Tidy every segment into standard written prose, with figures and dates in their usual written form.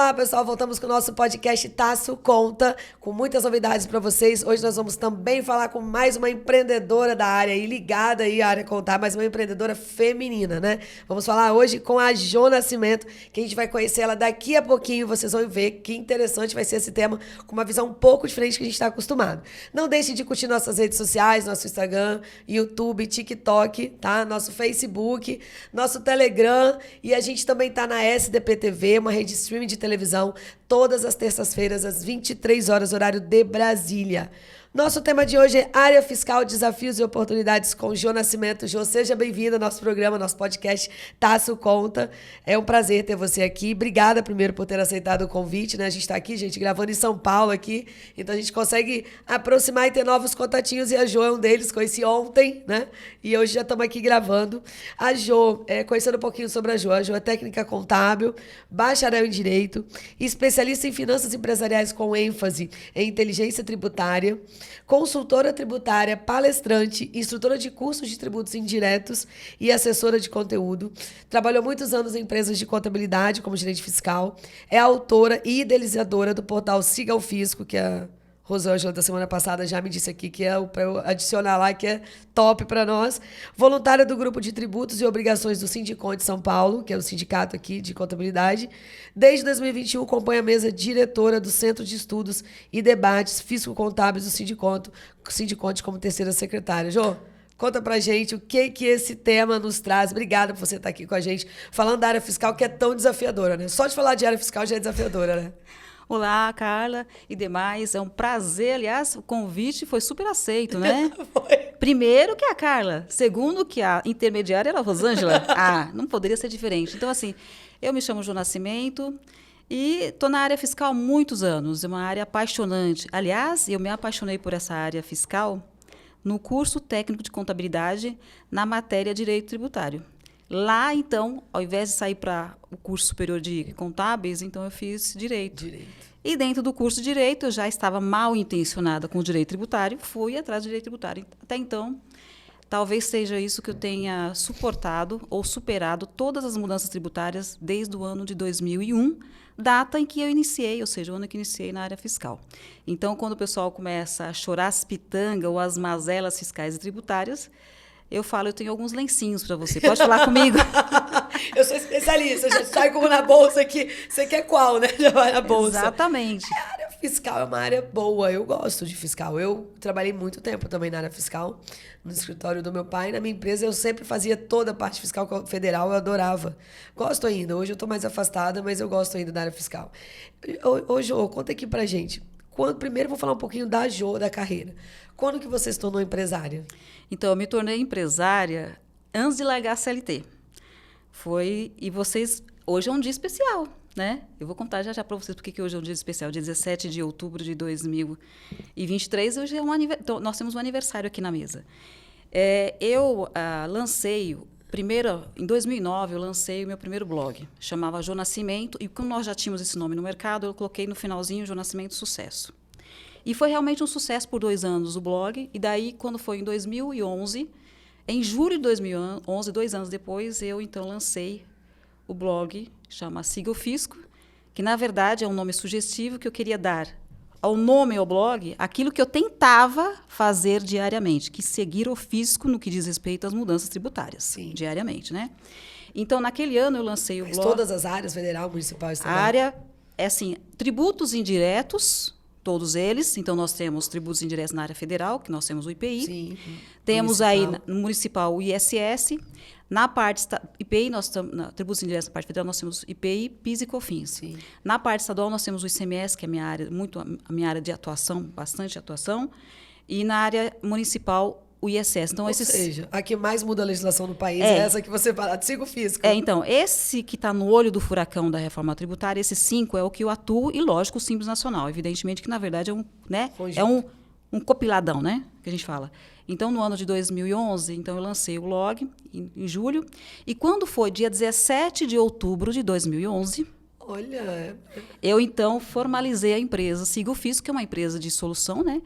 Olá, pessoal. Voltamos com o nosso podcast Taço Conta, com muitas novidades para vocês. Hoje nós vamos também falar com mais uma empreendedora da área e ligada aí à área contábil, mas uma empreendedora feminina, né? Vamos falar hoje com a Jo Nascimento, que a gente vai conhecer ela daqui a pouquinho. Vocês vão ver que interessante vai ser esse tema, com uma visão um pouco diferente que a gente está acostumado. Não deixe de curtir nossas redes sociais, nosso Instagram, YouTube, TikTok, tá? Nosso Facebook, nosso Telegram, e a gente também tá na SDP TV, uma rede streaming de televisão, todas as terças-feiras, às 23 horas, horário de Brasília. Nosso tema de hoje é área fiscal, desafios e oportunidades com Jo Nascimento. Jo, seja bem-vinda ao nosso programa, nosso podcast Taço Conta. É um prazer ter você aqui. Obrigada, primeiro, por ter aceitado o convite, né? A gente está aqui, gente, gravando em São Paulo aqui, então a gente consegue aproximar e ter novos contatinhos, e a Jo é um deles. Conheci ontem, né? E hoje já estamos aqui gravando. A Jo, conhecendo um pouquinho sobre a Jo é técnica contábil, bacharel em Direito, especialista em finanças empresariais com ênfase em inteligência tributária, consultora tributária, palestrante, instrutora de cursos de tributos indiretos e assessora de conteúdo. Trabalhou muitos anos em empresas de contabilidade como gerente fiscal. É autora e idealizadora do portal Siga o Fisco, que a Rosângela, da semana passada, já me disse aqui que é para eu adicionar lá, que é top para nós. Voluntária do Grupo de Tributos e Obrigações do Sindicom de São Paulo, que é o sindicato aqui de contabilidade. Desde 2021, compõe a mesa diretora do Centro de Estudos e Debates Fisco-Contábeis do Sindiconte como terceira secretária. Jô, conta pra gente o que esse tema nos traz. Obrigada por você estar aqui com a gente, falando da área fiscal, que é tão desafiadora, né? Só de falar de área fiscal já é desafiadora, né? Olá, Carla e demais. É um prazer. Aliás, o convite foi super aceito, né? Foi. Primeiro que a Carla. Segundo que a intermediária era a Rosângela. Não poderia ser diferente. Então, assim, eu me chamo Jo Nascimento e estou na área fiscal há muitos anos. É uma área apaixonante. Aliás, eu me apaixonei por essa área fiscal no curso técnico de contabilidade na matéria Direito Tributário. Lá, então, ao invés de sair para o curso superior de contábeis, então eu fiz Direito. E dentro do curso de Direito, eu já estava mal intencionada com o Direito Tributário, fui atrás do Direito Tributário. Até então, talvez seja isso que eu tenha suportado ou superado todas as mudanças tributárias desde o ano de 2001, data em que eu iniciei, ou seja, o ano que iniciei na área fiscal. Então, quando o pessoal começa a chorar as pitangas ou as mazelas fiscais e tributárias, eu falo, eu tenho alguns lencinhos para você. Pode falar comigo? Eu sou especialista, já sai como na bolsa aqui. Você quer qual, né? Já vai na bolsa. Exatamente. A área fiscal é uma área boa. Eu gosto de fiscal. Eu trabalhei muito tempo também na área fiscal, no escritório do meu pai. Na minha empresa, eu sempre fazia toda a parte fiscal federal. Eu adorava. Gosto ainda. Hoje eu estou mais afastada, mas eu gosto ainda da área fiscal. Ô, Jo, conta aqui pra gente. Primeiro, vou falar um pouquinho da Jo, da carreira. Quando que você se tornou empresária? Então, eu me tornei empresária antes de largar a CLT. E vocês... Hoje é um dia especial, né? Eu vou contar já para vocês porque hoje é um dia especial. Dia 17 de outubro de 2023, hoje então, nós temos um aniversário aqui na mesa. Eu lancei... Primeiro, em 2009, eu lancei o meu primeiro blog. Chamava Jo Nascimento. E como nós já tínhamos esse nome no mercado, eu coloquei no finalzinho Jo Nascimento Sucesso. E foi realmente um sucesso por 2 anos o blog. E daí, quando foi em 2011, em julho de 2011, 2 anos depois, eu então lancei o blog, chama Siga o Fisco, que na verdade é um nome sugestivo que eu queria dar ao nome ao blog aquilo que eu tentava fazer diariamente, que seguir o fisco no que diz respeito às mudanças tributárias. Sim. Diariamente, né? Então, naquele ano eu lancei o blog... Todas as áreas, federal, municipal, estadual? A área é assim, tributos indiretos, todos eles. Então, nós temos tributos indiretos na área federal, que nós temos o IPI. Sim. Temos municipal. aí no municipal o ISS. Na parte IPI, tributos indiretos na parte federal, nós temos IPI, PIS e COFINS. Sim. Na parte estadual, nós temos o ICMS, que é a minha área de atuação, bastante atuação. E na área municipal, o ISS. Então, Ou seja, a que mais muda a legislação do país é essa que você fala, Siga o Fisco. Então, esse que está no olho do furacão da reforma tributária, esses 5 é o que eu atuo, e lógico, o Simples Nacional. Evidentemente que, na verdade, é um compiladão, né? Que a gente fala. Então, no ano de 2011, então, eu lancei o blog em julho. E quando foi dia 17 de outubro de 2011... Olha... Eu, então, formalizei a empresa Siga o Fisco, que é uma empresa de solução, né?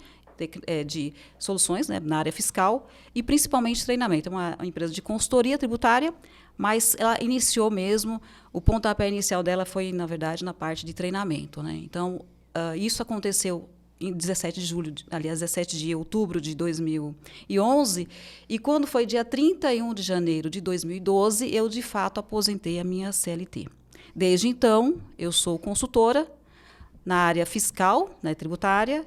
de soluções, né, na área fiscal e principalmente treinamento. É uma empresa de consultoria tributária, mas ela iniciou mesmo, o pontapé inicial dela foi, na verdade, na parte de treinamento, né? Então, isso aconteceu em 17 de julho, aliás, 17 de outubro de 2011, e quando foi dia 31 de janeiro de 2012, eu, de fato, aposentei a minha CLT. Desde então, eu sou consultora na área fiscal, né, tributária,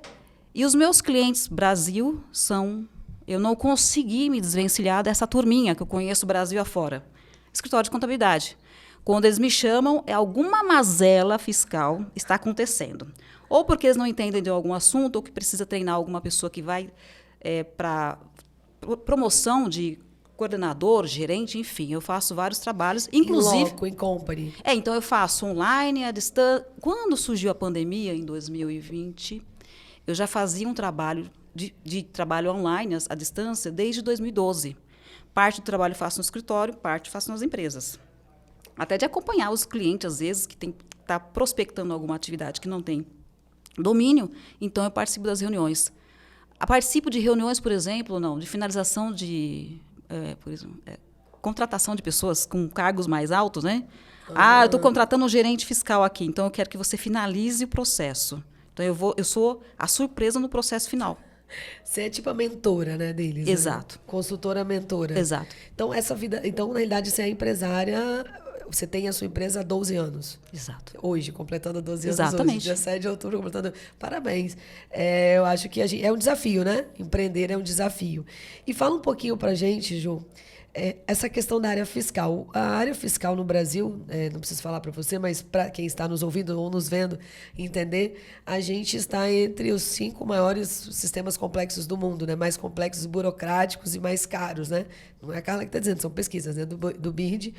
e os meus clientes Brasil são... Eu não consegui me desvencilhar dessa turminha que eu conheço Brasil afora. Escritório de contabilidade. Quando eles me chamam, alguma mazela fiscal está acontecendo. Ou porque eles não entendem de algum assunto, ou que precisa treinar alguma pessoa que vai para promoção de coordenador, gerente, enfim. Eu faço vários trabalhos, inclusive... Em loco, em company. Então, eu faço online, à distância. Quando surgiu a pandemia, em 2020, eu já fazia um trabalho de trabalho online, à distância, desde 2012. Parte do trabalho eu faço no escritório, parte eu faço nas empresas. Até de acompanhar os clientes, às vezes, que tá prospectando alguma atividade que não tem domínio, então eu participo das reuniões. Participo de reuniões, por exemplo, de finalização de contratação de pessoas com cargos mais altos, né? Eu estou contratando um gerente fiscal aqui, então eu quero que você finalize o processo. Então eu sou a surpresa no processo final. Você é tipo a mentora, né, deles. Exato. Né? Consultora mentora. Exato. Então, na realidade, você é empresária, você tem a sua empresa há 12 anos. Exato. Hoje, completando 12 anos. Exatamente. Hoje, 17 de outubro, completando... Parabéns. Eu acho que é um desafio, né? Empreender é um desafio. E fala um pouquinho pra gente, Ju, essa questão da área fiscal. A área fiscal no Brasil, não preciso falar para você, mas para quem está nos ouvindo ou nos vendo entender, a gente está entre os 5 maiores sistemas complexos do mundo, né? Mais complexos, burocráticos e mais caros, né? Não é a Carla que está dizendo, são pesquisas, né? Do BIRD,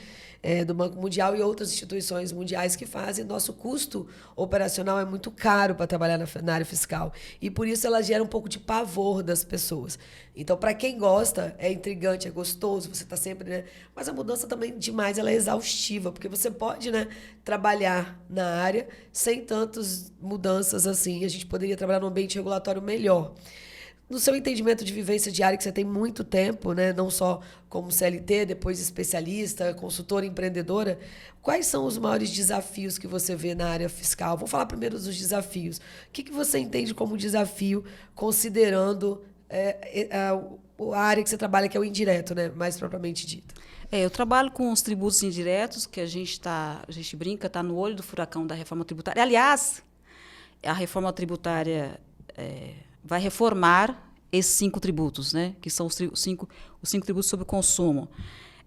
do Banco Mundial e outras instituições mundiais que fazem. Nosso custo operacional é muito caro para trabalhar na área fiscal. E por isso ela gera um pouco de pavor das pessoas. Então, para quem gosta, é intrigante, é gostoso, você está sempre, né? Mas a mudança também demais, ela é exaustiva, porque você pode, né, trabalhar na área sem tantas mudanças assim. A gente poderia trabalhar num ambiente regulatório melhor. No seu entendimento de vivência diária, que você tem muito tempo, né, não só como CLT, depois especialista, consultora, empreendedora, quais são os maiores desafios que você vê na área fiscal? Vou falar primeiro dos desafios. O que você entende como desafio, considerando a área que você trabalha, que é o indireto, né, mais propriamente dito? Eu trabalho com os tributos indiretos, que a gente brinca, está no olho do furacão da reforma tributária. Aliás, a reforma tributária vai reformar esses 5 tributos, né, que são os 5 tributos sobre o consumo.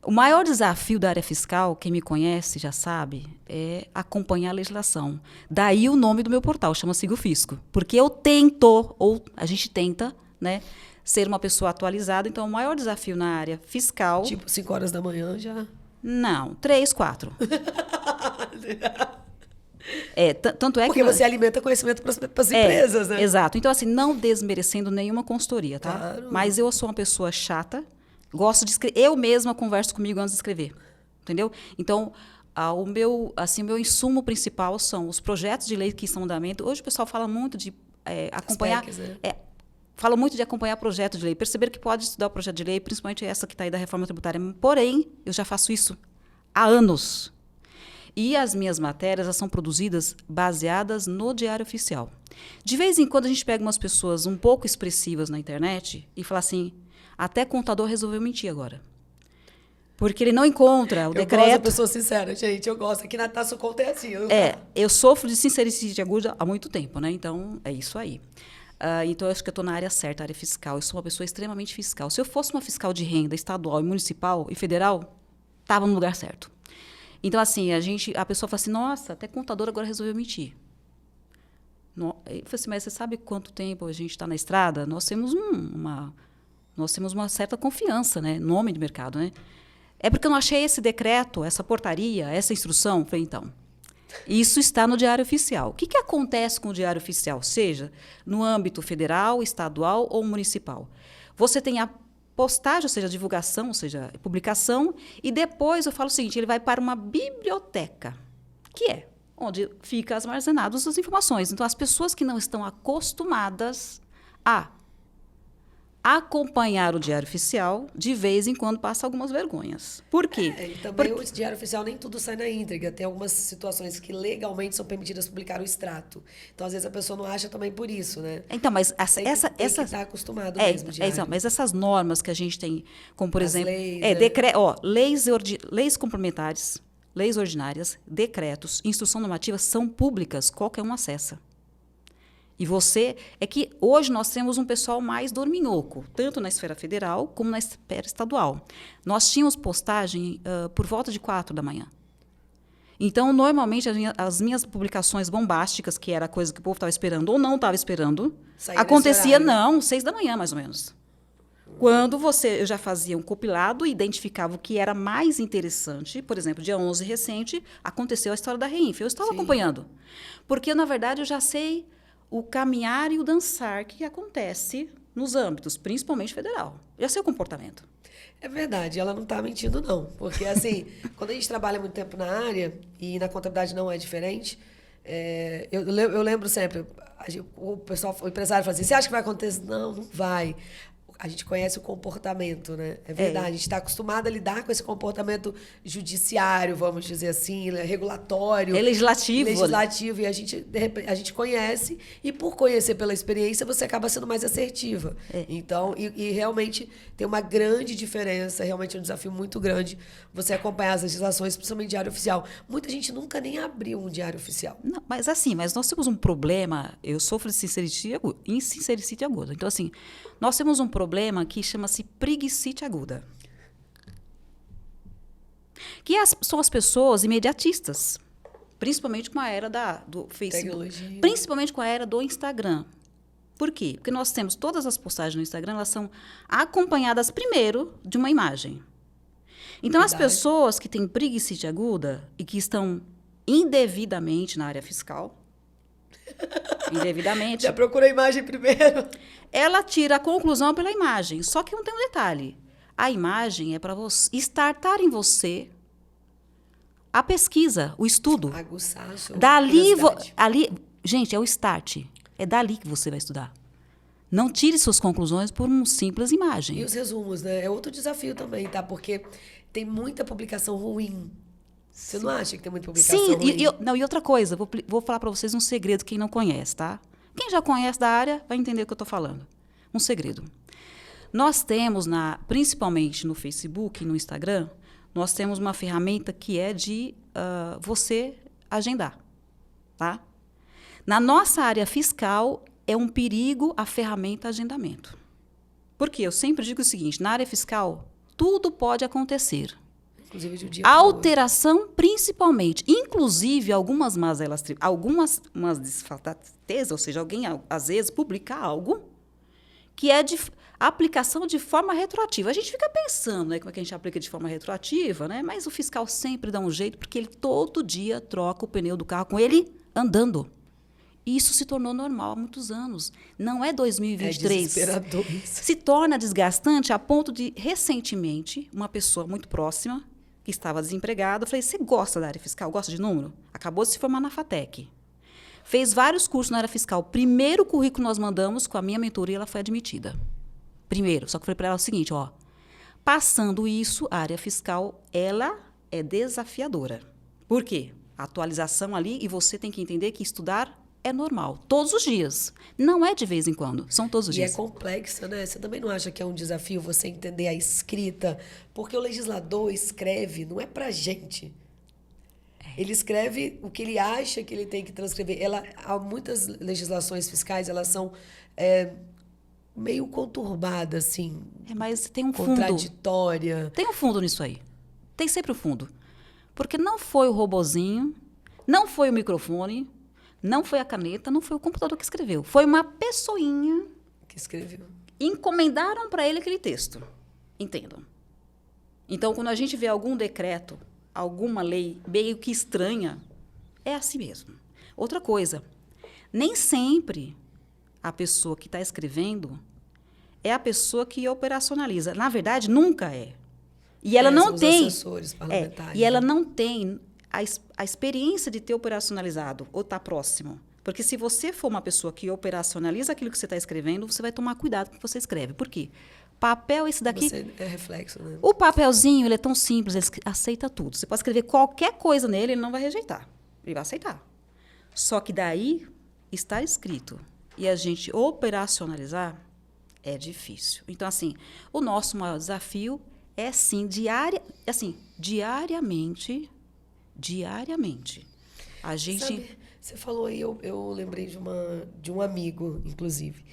O maior desafio da área fiscal, quem me conhece já sabe, é acompanhar a legislação. Daí o nome do meu portal, chama Siga o Fisco. Porque a gente tenta, né, ser uma pessoa atualizada. Então, o maior desafio na área fiscal... Tipo, 5 horas da manhã já... Não, 3, 4. Tanto é porque que... você alimenta conhecimento para as empresas, né? Exato. Então, assim, não desmerecendo nenhuma consultoria, tá? Claro. Mas eu sou uma pessoa chata, gosto de escrever. Eu mesma converso comigo antes de escrever, entendeu? Então, o meu insumo principal são os projetos de lei que estão em andamento. Hoje o pessoal fala muito de acompanhar... PECs, né? Fala muito de acompanhar projeto de lei. Perceber que pode estudar o projeto de lei, principalmente essa que está aí da reforma tributária. Porém, eu já faço isso há anos. E as minhas matérias são produzidas baseadas no Diário Oficial. De vez em quando, a gente pega umas pessoas um pouco expressivas na internet e fala assim, até contador resolveu mentir agora. Porque ele não encontra o decreto... Eu gosto da pessoa sincera, gente. Eu gosto. Aqui na Taça Conta é assim. Eu sofro de sinceridade aguda há muito tempo, né? Então, é isso aí. Então, eu acho que eu estou na área certa, área fiscal. Eu sou uma pessoa extremamente fiscal. Se eu fosse uma fiscal de renda estadual, municipal e federal, estava no lugar certo. Então, assim, a pessoa fala assim, nossa, até contador agora resolveu mentir. Eu falei assim, mas você sabe quanto tempo a gente está na estrada? Nós temos uma certa confiança, né? Nome de mercado, né? É porque eu não achei esse decreto, essa portaria, essa instrução. Eu falei, então, isso está no Diário Oficial. O que acontece com o Diário Oficial? Seja no âmbito federal, estadual ou municipal. Você tem a postagem, ou seja, a divulgação, ou seja, a publicação, e depois eu falo o seguinte, ele vai para uma biblioteca, que é onde ficam armazenadas as informações. Então, as pessoas que não estão acostumadas a acompanhar o Diário Oficial, de vez em quando passa algumas vergonhas. Por quê? E também o Diário Oficial nem tudo sai na íntegra. Tem algumas situações que legalmente são permitidas publicar o extrato. Então, às vezes, a pessoa não acha também por isso, né? Então, mas Tem que estar acostumado mesmo, então, mas essas normas que a gente tem, como por exemplo, leis, leis complementares, leis ordinárias, decretos, instrução normativa são públicas, qualquer um acessa. E é que hoje nós temos um pessoal mais dorminhoco, tanto na esfera federal como na esfera estadual. Nós tínhamos postagem por volta de 4 da manhã. Então, normalmente, as minhas publicações bombásticas, que era a coisa que o povo estava esperando ou não estava esperando, acontecia, 6 da manhã, mais ou menos. Quando eu já fazia um compilado e identificava o que era mais interessante, por exemplo, dia 11 recente, aconteceu a história da Reinf. Eu estava acompanhando. Porque, na verdade, eu já sei o caminhar e o dançar que acontece nos âmbitos, principalmente federal. Já sei o comportamento. É verdade, ela não está mentindo, não. Porque, assim, quando a gente trabalha muito tempo na área, e na contabilidade não é diferente, eu lembro sempre, o empresário fala assim, você acha que vai acontecer? Não, não vai. A gente conhece o comportamento, né? É verdade. A gente está acostumado a lidar com esse comportamento judiciário, vamos dizer assim, regulatório. Legislativo. Legislativo. E a gente conhece, e por conhecer pela experiência, você acaba sendo mais assertiva. Então, e realmente tem uma grande diferença, realmente é um desafio muito grande você acompanhar as legislações, principalmente diário oficial. Muita gente nunca nem abriu um diário oficial. Não, mas nós temos um problema, eu sofro de insincericite aguda. Então, assim, nós temos um problema que chama-se preguicite aguda. Que são as pessoas imediatistas, principalmente com a era do Facebook, tecnologia. Principalmente com a era do Instagram. Por quê? Porque nós temos todas as postagens no Instagram, elas são acompanhadas primeiro de uma imagem. Então, as pessoas que têm preguicite aguda e que estão indevidamente na área fiscal, indevidamente. Já procura a imagem primeiro. Ela tira a conclusão pela imagem. Só que não tem um detalhe. A imagem é para startar em você a pesquisa, o estudo. Aguçar a sua gente, é o start. É dali que você vai estudar. Não tire suas conclusões por uma simples imagem. E os resumos, né? É outro desafio também, tá? Porque tem muita publicação ruim. Você não acha que tem muita publicação ruim? E outra coisa, vou falar para vocês um segredo, quem não conhece, tá? Quem já conhece da área vai entender o que eu estou falando. Um segredo. Nós temos, principalmente no Facebook e no Instagram, nós temos uma ferramenta que é de você agendar, tá? Na nossa área fiscal, é um perigo a ferramenta agendamento. Por quê? Eu sempre digo o seguinte, na área fiscal, tudo pode acontecer. Inclusive de um dia alteração, principalmente. Inclusive, algumas mazelas, umas disfarçatezas, ou seja, alguém, às vezes, publica algo que é de aplicação de forma retroativa. A gente fica pensando, né, como é que a gente aplica de forma retroativa, né? Mas o fiscal sempre dá um jeito, porque ele todo dia troca o pneu do carro com ele andando. E isso se tornou normal há muitos anos. Não é 2023. É desesperador isso. Se torna desgastante a ponto de, recentemente, uma pessoa muito próxima, que estava desempregada, eu falei, você gosta da área fiscal? Gosta de número? Acabou de se formar na FATEC. Fez vários cursos na área fiscal. Primeiro currículo nós mandamos, com a minha mentoria, ela foi admitida. Primeiro. Só que eu falei para ela o seguinte, passando isso, a área fiscal, ela é desafiadora. Por quê? A atualização ali, e você tem que entender que estudar é normal, todos os dias. Não é de vez em quando, são todos os dias. E é complexa, né? Você também não acha que é um desafio você entender a escrita? Porque o legislador escreve, não é pra gente. Ele escreve o que ele acha que ele tem que transcrever. Há muitas legislações fiscais, elas são meio conturbadas, assim. Mas tem um fundo. Contraditória. Tem um fundo nisso aí. Tem sempre o fundo. Porque não foi o robozinho, não foi o microfone, não foi a caneta, não foi o computador que escreveu. Foi uma pessoinha que escreveu. Encomendaram para ele aquele texto. Entendam. Então, quando a gente vê algum decreto, alguma lei meio que estranha, é assim mesmo. Outra coisa, nem sempre a pessoa que está escrevendo é a pessoa que operacionaliza. Na verdade, nunca é. E ela não tem. Assessores parlamentares, e ela não tem a experiência de ter operacionalizado ou estar próximo. Porque se você for uma pessoa que operacionaliza aquilo que você está escrevendo, você vai tomar cuidado com o que você escreve. Por quê? Papel, esse daqui... Você é reflexo, né? O papelzinho, ele é tão simples, ele aceita tudo. Você pode escrever qualquer coisa nele, ele não vai rejeitar. Ele vai aceitar. Só que daí está escrito. E a gente operacionalizar é difícil. Então, assim, o nosso maior desafio é, sim, diariamente, a gente... Sabe, você falou aí, eu lembrei de um amigo, inclusive.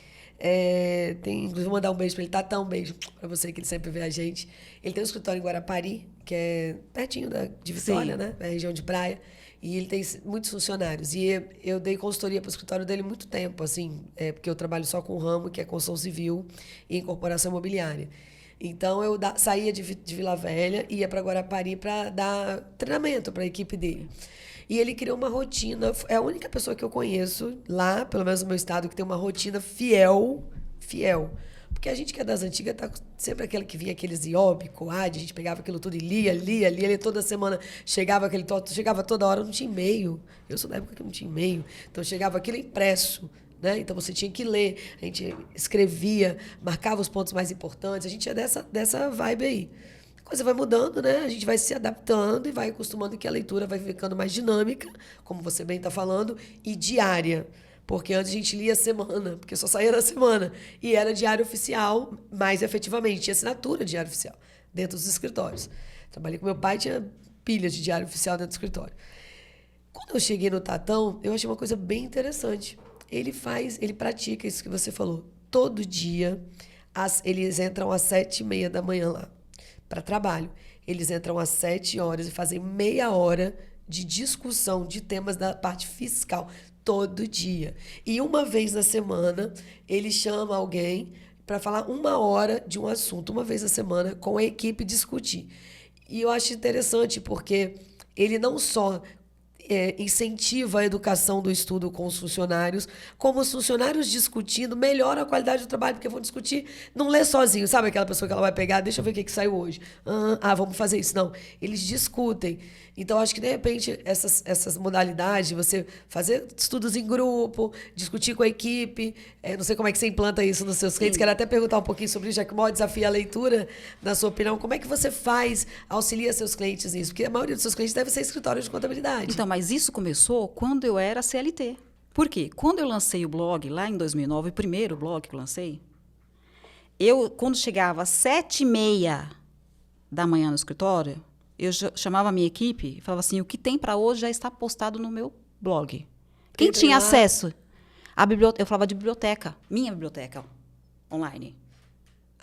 Inclusive, vou mandar um beijo para ele, Tatá, um beijo para você, que ele sempre vê a gente. Ele tem um escritório em Guarapari, que é pertinho de Vitória, né? É região de praia. E ele tem muitos funcionários. E eu dei consultoria para o escritório dele muito tempo, assim, porque eu trabalho só com o ramo, que é construção civil e incorporação imobiliária. Então, eu saía de Vila Velha e ia para Guarapari para dar treinamento para a equipe dele. E ele criou uma rotina, é a única pessoa que eu conheço lá, pelo menos no meu estado, que tem uma rotina fiel. Porque a gente que é das antigas, tá sempre aquele que vinha aqueles IOB, COAD, a gente pegava aquilo tudo e lia, toda semana chegava chegava toda hora, não tinha e-mail. Eu sou da época que não tinha e-mail. Então chegava aquilo impresso, né? Então você tinha que ler, a gente escrevia, marcava os pontos mais importantes, a gente é dessa vibe aí. A coisa vai mudando, né? A gente vai se adaptando e vai acostumando que a leitura vai ficando mais dinâmica, como você bem está falando, e diária. Porque antes a gente lia semana, porque só saía na semana. E era diário oficial, mais efetivamente. Tinha assinatura de diário oficial dentro dos escritórios. Trabalhei com meu pai, tinha pilhas de diário oficial dentro do escritório. Quando eu cheguei no Tatão, eu achei uma coisa bem interessante. Ele pratica isso que você falou. Todo dia, eles entram às 7h30 da manhã lá, para trabalho. Eles entram às 7 horas e fazem meia hora de discussão de temas da parte fiscal. Todo dia. E uma vez na semana, ele chama alguém para falar 1 hora de um assunto, uma vez na semana, com a equipe discutir. E eu acho interessante porque ele não só incentiva a educação do estudo com os funcionários, como os funcionários discutindo melhora a qualidade do trabalho, porque vão discutir, não lê sozinho, sabe aquela pessoa que ela vai pegar, deixa eu ver o que saiu hoje. Vamos fazer isso. Não, eles discutem. Então, acho que, de repente, essas modalidades, você fazer estudos em grupo, discutir com a equipe, não sei como é que você implanta isso nos seus clientes, quero até perguntar um pouquinho sobre isso, já que o maior desafio é a leitura, na sua opinião, como é que você auxilia seus clientes nisso? Porque a maioria dos seus clientes deve ser escritório de contabilidade. Então, mas isso começou quando eu era CLT. Por quê? Quando eu lancei o blog, lá em 2009, o primeiro blog que eu lancei, quando chegava às 7h30 da manhã no escritório, eu chamava a minha equipe e falava assim, o que tem para hoje já está postado no meu blog. Quem tinha acesso? Eu falava de biblioteca, minha biblioteca online.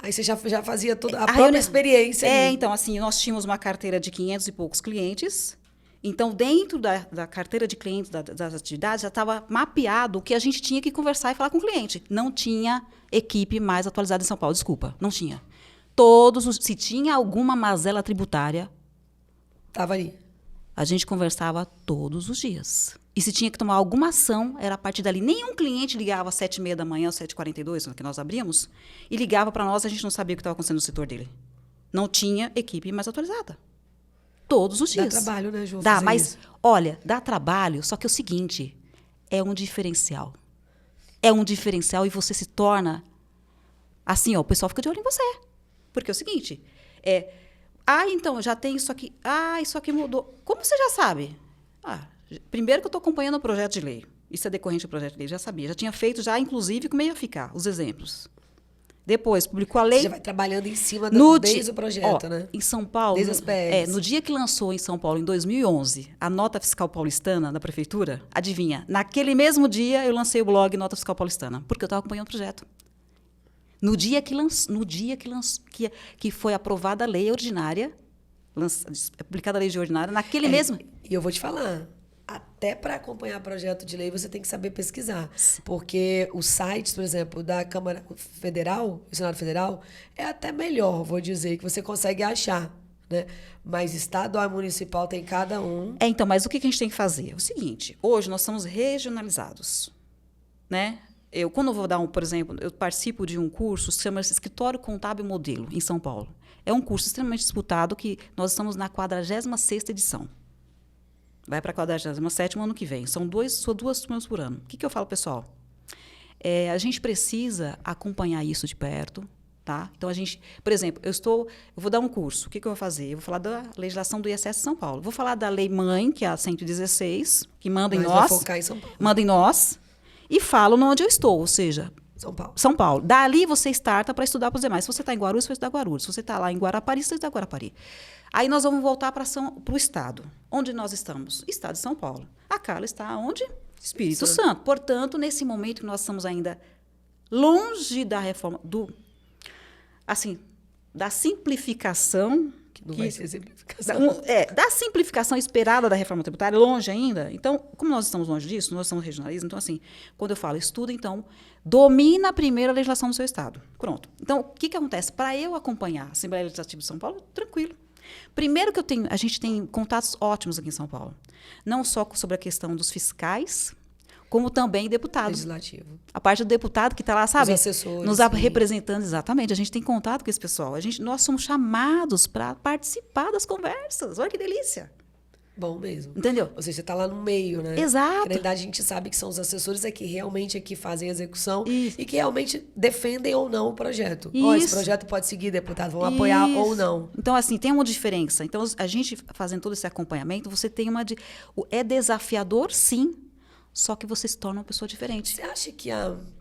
Aí você já fazia toda a própria experiência. Então, assim, nós tínhamos uma carteira de 500 e poucos clientes. Então, dentro da carteira de clientes, das atividades, já estava mapeado o que a gente tinha que conversar e falar com o cliente. Não tinha equipe mais atualizada em São Paulo, desculpa, não tinha. Se tinha alguma mazela tributária, estava ali. A gente conversava todos os dias. E se tinha que tomar alguma ação, era a partir dali. Nenhum cliente ligava às 7h30 da manhã, às 7h42, que nós abríamos, e ligava para nós, a gente não sabia o que estava acontecendo no setor dele. Não tinha equipe mais atualizada. Todos os dias. Dá trabalho, né, Ju? Dá, mas, olha, dá trabalho, só que é o seguinte, é um diferencial. É um diferencial e você se torna... Assim, o pessoal fica de olho em você. Porque é o seguinte, então, já tem isso aqui. Isso aqui mudou. Como você já sabe? Primeiro que eu estou acompanhando o projeto de lei. Isso é decorrente do projeto de lei, já sabia. Já tinha feito, inclusive, como ia ficar, os exemplos. Depois, publicou a lei... Você já vai trabalhando em cima desde o projeto, né? Em São Paulo... Desde as PLs. No dia que lançou em São Paulo, em 2011, a nota fiscal paulistana da prefeitura, adivinha? Naquele mesmo dia, eu lancei o blog Nota Fiscal Paulistana, porque eu estava acompanhando o projeto. No dia que foi aprovada a lei ordinária, publicada a lei ordinária, naquele mesmo... E eu vou te falar, até para acompanhar projeto de lei, você tem que saber pesquisar. Porque os sites, por exemplo, da Câmara Federal, do Senado Federal, é até melhor, vou dizer, que você consegue achar, né? Mas estadual e municipal tem cada um. Então, mas o que a gente tem que fazer? É o seguinte, hoje nós estamos regionalizados, né? Quando eu vou dar por exemplo, eu participo de um curso que se chama Escritório Contábil Modelo, em São Paulo. É um curso extremamente disputado que nós estamos na 46ª edição. Vai para a 47ª ano que vem. São duas turmas por ano. O que eu falo, pessoal? A gente precisa acompanhar isso de perto. Tá? Então, por exemplo, eu vou dar um curso. O que eu vou fazer? Eu vou falar da legislação do ISS de São Paulo. Vou falar da lei mãe, que é a 116, que manda em nós. Vai focar em São Paulo. Manda em nós. E falo onde eu estou, ou seja, São Paulo. Dali você starta para estudar para os demais. Se você está em Guarulhos, você vai estudar Guarulhos. Se você está lá em Guarapari, você vai estudar Guarapari. Aí nós vamos voltar para o estado. Onde nós estamos? Estado de São Paulo. A Carla está onde? Espírito Santo. Portanto, nesse momento que nós estamos ainda longe da reforma, da simplificação. Que não vai ser simplificação. Da simplificação esperada da reforma tributária, longe ainda. Então, como nós estamos longe disso, nós estamos regionalismo, então, assim, quando eu falo estuda, então, domina primeiro a legislação do seu estado. Pronto. Então, o que acontece? Para eu acompanhar a Assembleia Legislativa de São Paulo, tranquilo. Primeiro que a gente tem contatos ótimos aqui em São Paulo. Não só sobre a questão dos fiscais, como também deputado. Legislativo. A parte do deputado que está lá, sabe? Os assessores. Nos representando, exatamente. A gente tem contato com esse pessoal. Nós somos chamados para participar das conversas. Olha que delícia. Bom mesmo. Entendeu? Ou seja, você está lá no meio, né? Exato. Porque, na verdade, a gente sabe que são os assessores que realmente fazem a execução e que realmente defendem ou não o projeto. Esse projeto pode seguir, deputado, vão apoiar ou não. Então, assim, tem uma diferença. Então, a gente fazendo todo esse acompanhamento, você tem é desafiador, sim, só que você se torna uma pessoa diferente. Você acha que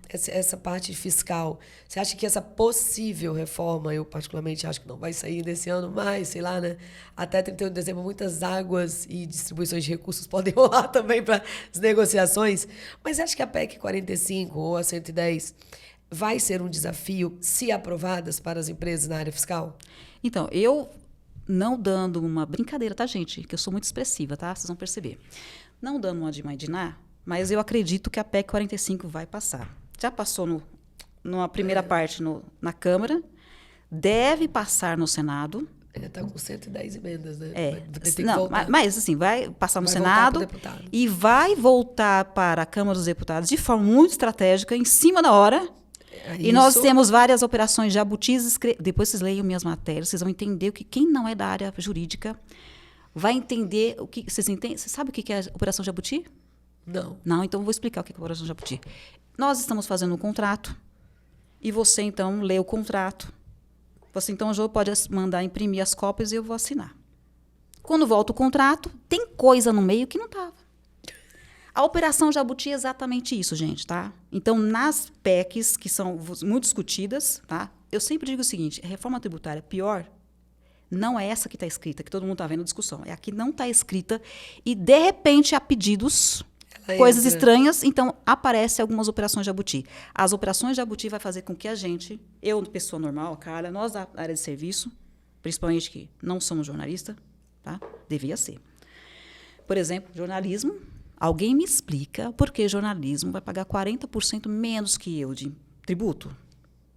essa parte fiscal, você acha que essa possível reforma, eu particularmente acho que não vai sair desse ano, mas, sei lá, né? Até 31 de dezembro, muitas águas e distribuições de recursos podem rolar também para as negociações. Mas você acha que a PEC 45 ou a 110 vai ser um desafio, se aprovadas, para as empresas na área fiscal? Então, eu não dando uma brincadeira, tá, gente? Que eu sou muito expressiva, tá? Vocês vão perceber. Não dando uma de mandinar, mas eu acredito que a PEC 45 vai passar. Já passou numa primeira parte na Câmara, deve passar no Senado. Ele está com 110 emendas, né? Mas assim, vai passar no Senado e vai voltar para a Câmara dos Deputados de forma muito estratégica, em cima da hora. E nós temos várias operações jabutis. Depois vocês leiam minhas matérias, vocês vão entender que quem não é da área jurídica vai entender o que vocês entendem. Você sabe o que é a Operação Jabuti? Não, então eu vou explicar o que é a Operação Jabuti. Nós estamos fazendo um contrato e você, então, lê o contrato. Você, então, já pode mandar imprimir as cópias e eu vou assinar. Quando volta o contrato, tem coisa no meio que não estava. A Operação Jabuti é exatamente isso, gente, tá? Então, nas PECs, que são muito discutidas, tá? Eu sempre digo o seguinte, a reforma tributária pior não é essa que está escrita, que todo mundo está vendo a discussão. É a que não está escrita e, de repente, há pedidos, coisas estranhas, então aparecem algumas operações Jabuti. As operações Jabuti vai fazer com que eu, pessoa normal, a Carla, nós da área de serviço, principalmente que não somos jornalistas, tá? Devia ser. Por exemplo, jornalismo, alguém me explica por que jornalismo vai pagar 40% menos que eu de tributo?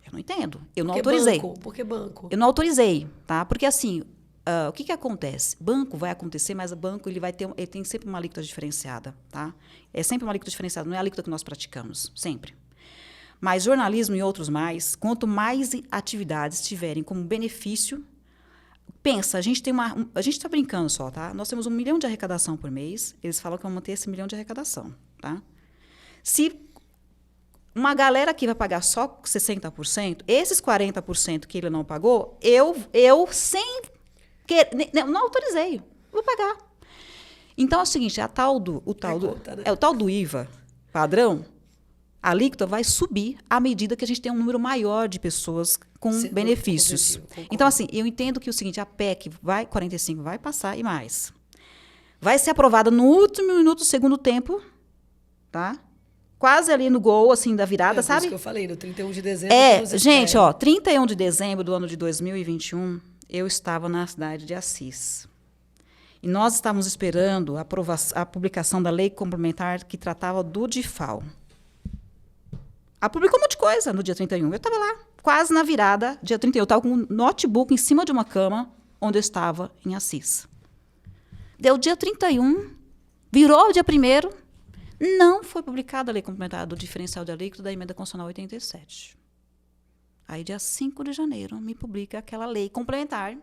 Eu não entendo. Eu não autorizei. Por que banco? Eu não autorizei, tá? Porque assim, o que acontece? Banco vai acontecer, mas o banco ele tem sempre uma alíquota diferenciada, tá? É sempre uma alíquota diferenciada, não é a alíquota que nós praticamos, sempre. Mas jornalismo e outros mais, quanto mais atividades tiverem como benefício, pensa, a gente está brincando só, tá? Nós temos 1 milhão de arrecadação por mês, eles falam que vão manter esse 1 milhão de arrecadação, tá? Se uma galera aqui vai pagar só 60%, esses 40% que ele não pagou, eu não autorizei, vou pagar. Então é o seguinte, o tal do IVA padrão, a alíquota vai subir à medida que a gente tem um número maior de pessoas com benefícios. Então, assim, eu entendo que o seguinte, a PEC 45 vai passar e mais. Vai ser aprovada no último minuto do segundo tempo, tá? Quase ali no gol, assim, da virada, sabe? Isso que eu falei, no 31 de dezembro. Gente, 31 de dezembro do ano de 2021, eu estava na cidade de Assis. E nós estávamos esperando a publicação da lei complementar que tratava do DIFAL. Publicou um monte de coisa no dia 31. Eu estava lá, quase na virada, dia 31. Eu estava com um notebook em cima de uma cama, onde eu estava em Assis. Deu dia 31, virou o dia 1º, não foi publicada a lei complementar do diferencial de alíquota da emenda constitucional 87. Aí, dia 5 de janeiro, me publica aquela lei complementar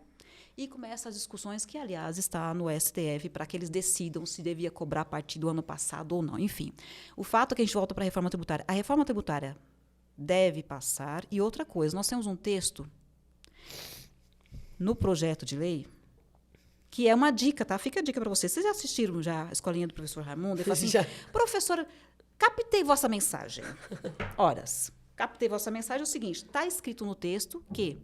E começam as discussões que, aliás, está no STF para que eles decidam se devia cobrar a partir do ano passado ou não. Enfim, o fato é que a gente volta para a reforma tributária. A reforma tributária deve passar. E outra coisa, nós temos um texto no projeto de lei que é uma dica, tá? Fica a dica para vocês. Vocês já assistiram já a escolinha do professor Raimundo? Ele fala assim, professora, captei vossa mensagem. Horas. Captei vossa mensagem é o seguinte, está escrito no texto que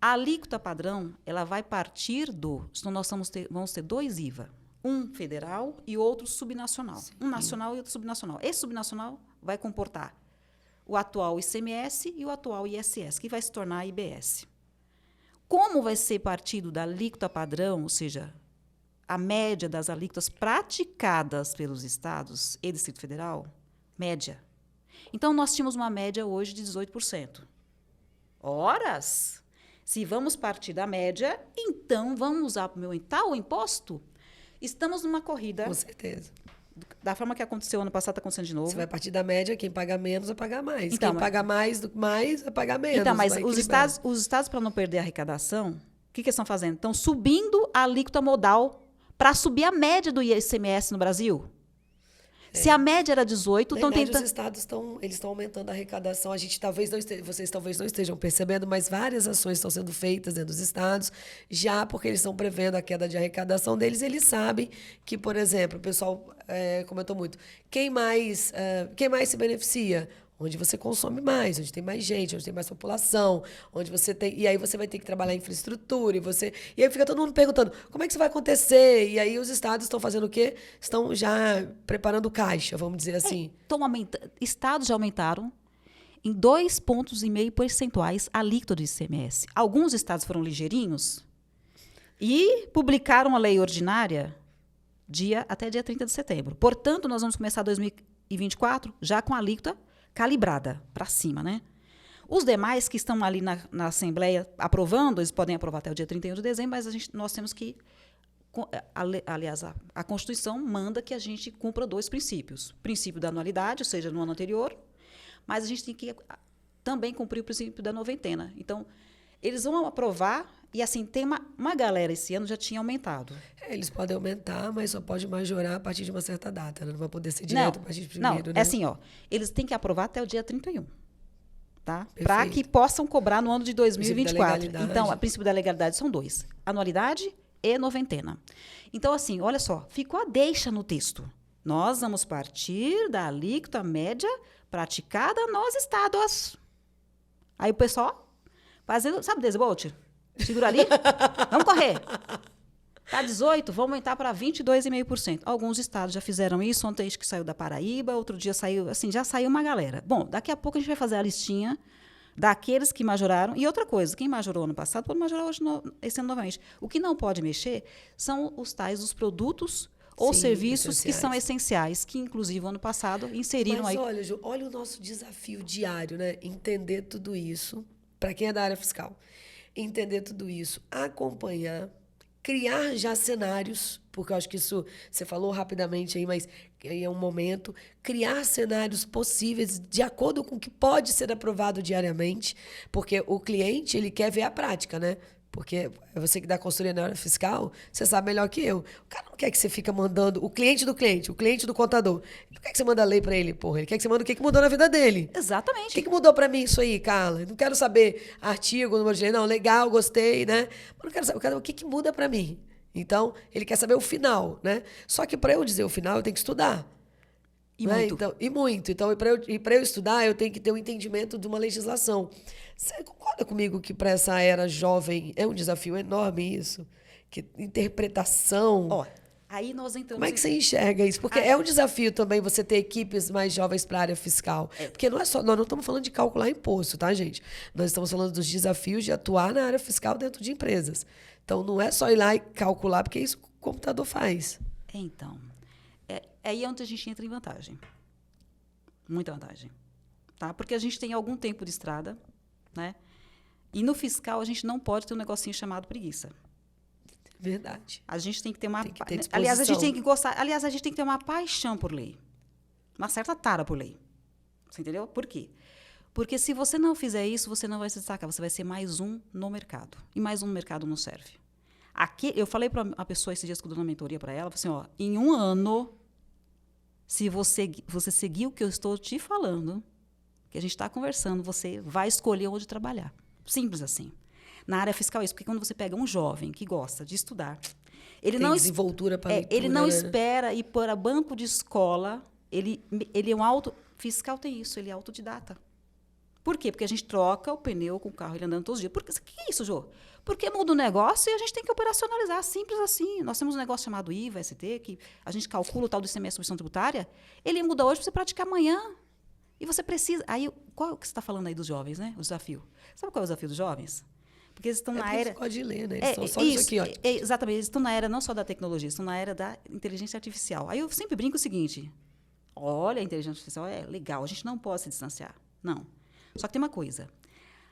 a alíquota padrão, ela vai partir do... Senão nós vamos ter 2 IVA. Um federal e outro subnacional. Sim. Um nacional e outro subnacional. Esse subnacional vai comportar o atual ICMS e o atual ISS, que vai se tornar IBS. Como vai ser partido da alíquota padrão, ou seja, a média das alíquotas praticadas pelos estados e Distrito Federal? Média. Então, nós tínhamos uma média hoje de 18%. Horas! Se vamos partir da média, então vamos aumentar o imposto? Estamos numa corrida. Com certeza. Da forma que aconteceu ano passado, está acontecendo de novo. Você vai partir da média, quem paga menos vai pagar mais. Então, quem paga mais vai pagar menos. Então, mas os estados, para não perder a arrecadação, o que eles estão fazendo? Estão subindo a alíquota modal para subir a média do ICMS no Brasil. Se a média era 18, estão tentando... Os estados estão aumentando a arrecadação. Vocês talvez não estejam percebendo, mas várias ações estão sendo feitas dentro dos estados, já porque eles estão prevendo a queda de arrecadação deles. Eles sabem que, por exemplo, o pessoal comentou muito, quem mais se beneficia? Onde você consome mais, onde tem mais gente, onde tem mais população, onde você tem... E aí você vai ter que trabalhar em infraestrutura, e aí fica todo mundo perguntando, como é que isso vai acontecer? E aí os estados estão fazendo o quê? Estão já preparando caixa, vamos dizer assim. Estados já aumentaram em 2,5 pontos percentuais a alíquota do ICMS. Alguns estados foram ligeirinhos e publicaram a lei ordinária até dia 30 de setembro. Portanto, nós vamos começar 2024 já com a alíquota calibrada para cima, né? Os demais que estão ali na Assembleia aprovando, eles podem aprovar até o dia 31 de dezembro, mas nós temos que... Aliás, a Constituição manda que a gente cumpra 2 princípios. O princípio da anualidade, ou seja, no ano anterior, mas a gente tem que também cumprir o princípio da noventena. Então, eles vão aprovar e, assim, tem uma galera esse ano já tinha aumentado. Eles podem aumentar, mas só pode majorar a partir de uma certa data, né? Não vai poder ser direto a partir de primeiro, Não, né? é assim, ó, eles têm que aprovar até o dia 31, tá? Para que possam cobrar no ano de 2024. Então, o princípio da legalidade são 2, anualidade e noventena. Então, assim, olha só, ficou a deixa no texto. Nós vamos partir da alíquota média praticada nos estados. Aí o pessoal fazendo, sabe, desbolt? Segura ali, vamos correr. Tá 18, vamos aumentar para 22,5%. Alguns estados já fizeram isso, ontem acho que saiu da Paraíba, outro dia saiu, assim, já saiu uma galera. Bom, daqui a pouco a gente vai fazer a listinha daqueles que majoraram. E outra coisa, quem majorou ano passado pode majorar esse ano novamente. O que não pode mexer são os tais dos produtos ou serviços que são essenciais, que inclusive ano passado inseriram aí. Mas olha, Ju, olha o nosso desafio diário, né? Entender tudo isso, para quem é da área fiscal. Entender tudo isso, acompanhar, criar já cenários, porque eu acho que isso você falou rapidamente aí, mas aí é um momento, criar cenários possíveis de acordo com o que pode ser aprovado diariamente, porque o cliente, ele quer ver a prática, né? Porque é você que dá consultoria na área fiscal, você sabe melhor que eu. O cara não quer que você fica mandando o cliente do cliente, o cliente do contador. Ele não quer que você manda a lei para ele, porra. Ele quer que você manda o que mudou na vida dele. Exatamente. O que mudou para mim isso aí, Carla? Eu não quero saber artigo, número de lei. Não, legal, gostei, né? Mas não quero saber. Eu quero o que muda para mim. Então, ele quer saber o final, né? Só que para eu dizer o final, eu tenho que estudar. E né? muito. Então, e muito. Então, para eu estudar, eu tenho que ter um entendimento de uma legislação. Você concorda comigo que para essa era jovem é um desafio enorme isso? Que interpretação... Ó, aí nós entramos... Como é que você enxerga isso? Porque é um desafio também você ter equipes mais jovens para a área fiscal. Porque não é só, nós não estamos falando de calcular imposto, tá, gente? Nós estamos falando dos desafios de atuar na área fiscal dentro de empresas. Então, não é só ir lá e calcular, porque isso o computador faz. Então, aí é onde a gente entra em vantagem. Muita vantagem. Tá? Porque a gente tem algum tempo de estrada, né? E no fiscal, a gente não pode ter um negocinho chamado preguiça. Verdade. A gente tem que ter uma... Tem que ter disposição. Aliás, a gente tem que gostar... Aliás, a gente tem que ter uma paixão por lei. Uma certa tara por lei. Você entendeu? Por quê? Porque se você não fizer isso, você não vai se destacar. Você vai ser mais um no mercado. E mais um no mercado não serve. Aqui, eu falei para a pessoa esses dias que eu dou uma mentoria para ela, falei assim, ó, em um ano, se você seguir o que eu estou te falando, que a gente está conversando, você vai escolher onde trabalhar. Simples assim. Na área fiscal é isso, porque quando você pega um jovem que gosta de estudar, ele Tem não desenvoltura para leitura, ele não né? espera ir para banco de escola, ele é fiscal tem isso, ele é autodidata. Por quê? Porque a gente troca o pneu com o carro, ele andando todos os dias. O que é isso, Jô? Porque muda o negócio e a gente tem que operacionalizar, simples assim. Nós temos um negócio chamado IVA, ST, que a gente calcula o tal do ICMS, subvenção tributária, ele muda hoje para você praticar amanhã. E você precisa... Aí, qual é o que você está falando aí dos jovens, né? O desafio. Sabe qual é o desafio dos jovens? Porque eles estão na era... Eles podem ler, né? Eles estão só isso aqui, ó. Exatamente. Eles estão na era não só da tecnologia, estão na era da inteligência artificial. Aí eu sempre brinco o seguinte, olha, a inteligência artificial é legal, a gente não pode se distanciar. Não. Só que tem uma coisa.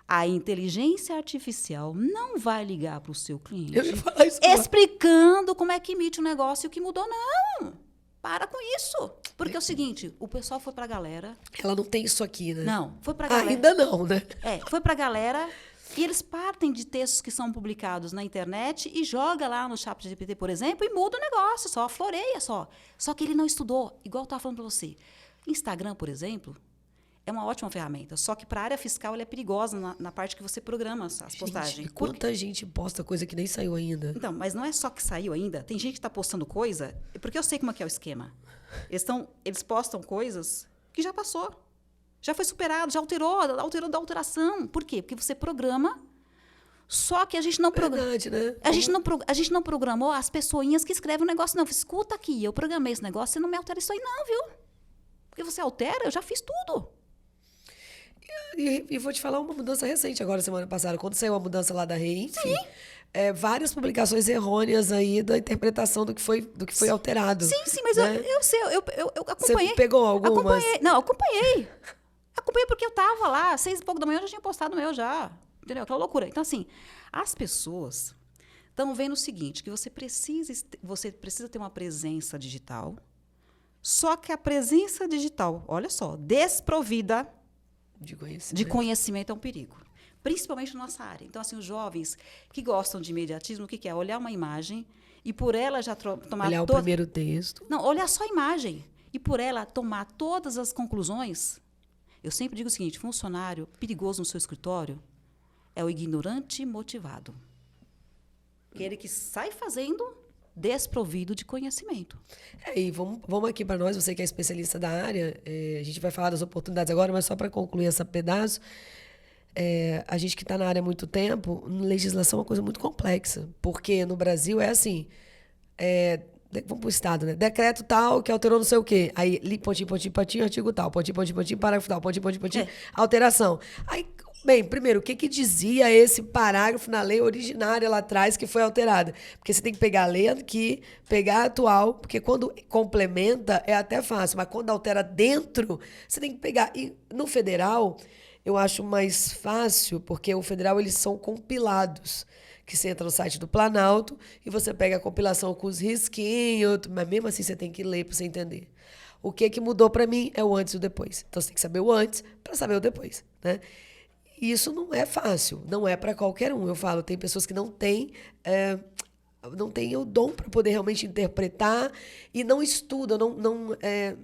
A inteligência artificial não vai ligar para o seu cliente Eu ia falar isso. explicando como é que emite o negócio e o que mudou. Não! Para com isso. Porque é o seguinte, o pessoal foi para a galera... Ela não tem isso aqui, né? Não, foi para a galera... Ainda não, né? Foi para a galera e eles partem de textos que são publicados na internet e joga lá no ChatGPT, por exemplo, e muda o negócio, só floreia só. Só que ele não estudou, igual eu estava falando para você. Instagram, por exemplo... É uma ótima ferramenta, só que para a área fiscal ela é perigosa na parte que você programa as postagens. Gente, quanta gente posta coisa que nem saiu ainda. Então, mas não é só que saiu ainda. Tem gente que está postando coisa, porque eu sei como é que é o esquema. Eles postam coisas que já passou, já foi superado, já alterou da alteração. Por quê? Porque você programa, só que a gente não programa. Verdade, né? A gente não programou as pessoinhas que escrevem o negócio, não. Escuta aqui, eu programei esse negócio, você não me altera isso aí, não, viu? Porque você altera, eu já fiz tudo. E vou te falar uma mudança recente agora, semana passada, quando saiu a mudança lá da Reinf, várias publicações errôneas aí da interpretação do que foi alterado. Sim, mas né? eu sei, eu acompanhei. Você pegou algumas? Acompanhei. Acompanhei porque eu estava lá, 6h pouco da manhã, eu já tinha postado o meu já. Entendeu? Aquela loucura. Então, assim, as pessoas estão vendo o seguinte, que você precisa ter uma presença digital, só que a presença digital, olha só, desprovida de conhecimento é um perigo. Principalmente na nossa área. Então, assim, os jovens que gostam de imediatismo, o que é? Olhar uma imagem e por ela já tomar... Olhar o primeiro texto. Não, olhar só a imagem. E por ela tomar todas as conclusões. Eu sempre digo o seguinte, funcionário perigoso no seu escritório é o ignorante motivado. Aquele que sai fazendo desprovido de conhecimento. E vamos aqui para nós, você que é especialista da área, a gente vai falar das oportunidades agora, mas só para concluir esse pedaço, a gente que está na área há muito tempo, legislação é uma coisa muito complexa, porque no Brasil é assim, vamos para o Estado, né? Decreto tal que alterou não sei o quê, aí pontinho, artigo tal, pontinho, parágrafo tal, pontinho, alteração. Aí, bem, primeiro, o que dizia esse parágrafo na lei originária lá atrás que foi alterada? Porque você tem que pegar a lei aqui, pegar a atual, porque quando complementa é até fácil, mas quando altera dentro, você tem que pegar. E no federal, eu acho mais fácil, porque o federal eles são compilados, que você entra no site do Planalto e você pega a compilação com os risquinhos, mas mesmo assim você tem que ler para você entender. O que mudou para mim é o antes e o depois. Então você tem que saber o antes para saber o depois, né? E isso não é fácil, não é para qualquer um. Eu falo, tem pessoas que não têm o dom para poder realmente interpretar e não estudam,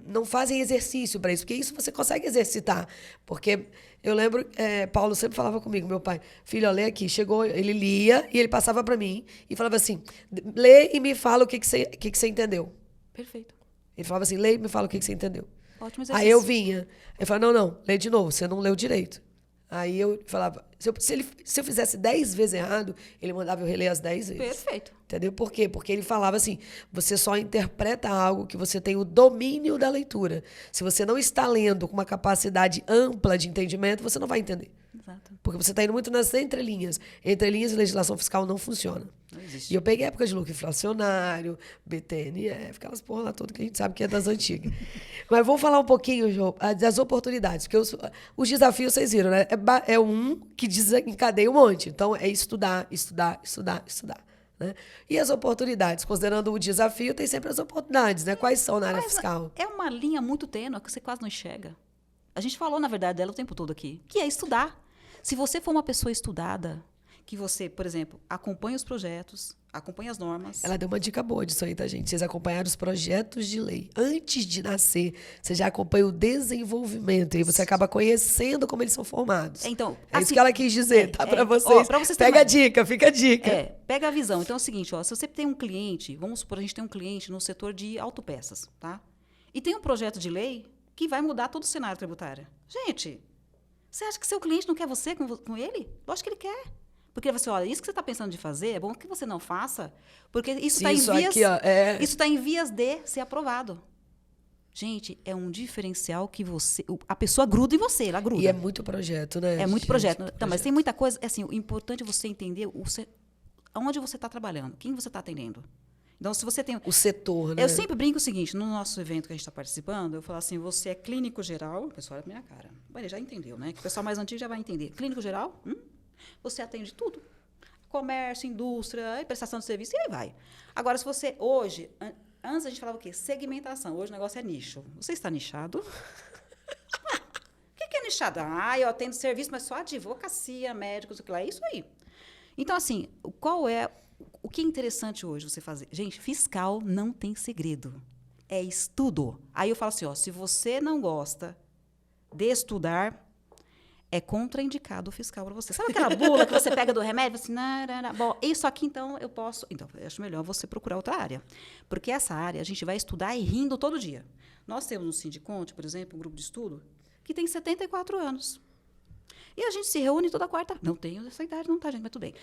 não fazem exercício para isso, porque isso você consegue exercitar. Porque eu lembro, Paulo sempre falava comigo, meu pai, filho, lê aqui. Chegou, ele lia e ele passava para mim e falava assim, lê e me fala o que você entendeu. Perfeito. Ele falava assim, lê e me fala o que você entendeu. Ótimo exercício. Aí eu vinha, eu falava, não, lê de novo, você não leu direito. Aí eu falava, se eu fizesse 10 vezes errado, ele mandava eu reler as 10 vezes. Perfeito. Entendeu? Por quê? Porque ele falava assim, você só interpreta algo que você tem o domínio da leitura. Se você não está lendo com uma capacidade ampla de entendimento, você não vai entender. Exato. Porque você está indo muito nas entrelinhas. Entrelinhas e legislação fiscal não funciona. Não existe. E eu peguei a época de lucro inflacionário, BTNF, aquelas porra lá todas que a gente sabe que é das antigas. Mas vamos falar um pouquinho, João, das oportunidades. Porque os desafios, vocês viram, né? É um que desencadeia um monte. Então, é estudar. Né? E as oportunidades? Considerando o desafio, tem sempre as oportunidades, né? Quais são na área fiscal? É uma linha muito tênue que você quase não enxerga. A gente falou, na verdade, dela o tempo todo aqui, que é estudar. Se você for uma pessoa estudada, que você, por exemplo, acompanhe os projetos, acompanhe as normas. Ela deu uma dica boa disso aí, tá, gente? Vocês acompanharam os projetos de lei. Antes de nascer, você já acompanha o desenvolvimento. E aí você acaba conhecendo como eles são formados. Então, é assim, isso que ela quis dizer, tá? Pra vocês. Ó, pra vocês Pega a dica, fica a dica. Pega a visão. Então é o seguinte, ó, se você tem um cliente, vamos supor, a gente tem um cliente no setor de autopeças, tá? E tem um projeto de lei que vai mudar todo o cenário tributário. Gente, você acha que seu cliente não quer você com ele? Lógico que ele quer. Porque você, olha, isso que você está pensando de fazer, é bom que você não faça, porque isso está em vias de ser aprovado. Gente, é um diferencial que a pessoa gruda em você, ela gruda. E é muito projeto, né? É muito projeto. Então, mas tem muita coisa, assim, o importante é você entender aonde você está trabalhando, quem você está atendendo. Então, se você tem... O setor, né? Eu sempre brinco o seguinte, no nosso evento que a gente está participando, eu falo assim, você é clínico geral, o pessoal olha pra minha cara. Ele já entendeu, né? Que o pessoal mais antigo já vai entender. Clínico geral, você atende tudo. Comércio, indústria, prestação de serviço, e aí vai. Agora, se você hoje... Antes a gente falava o quê? Segmentação. Hoje o negócio é nicho. Você está nichado? O que é nichado? Eu atendo serviço, mas só advocacia, médicos, o que lá. É isso aí. Então, assim, o que é interessante hoje você fazer? Gente, fiscal não tem segredo. É estudo. Aí eu falo assim, ó, se você não gosta de estudar, é contraindicado o fiscal para você. Sabe aquela bula que você pega do remédio? Assim, não. Bom, isso aqui, então, eu posso... Então, eu acho melhor você procurar outra área. Porque essa área a gente vai estudar e rindo todo dia. Nós temos no Sindiconte, por exemplo, um grupo de estudo, que tem 74 anos. E a gente se reúne toda quarta. Não tenho essa idade, não, tá, gente? Mas tudo bem.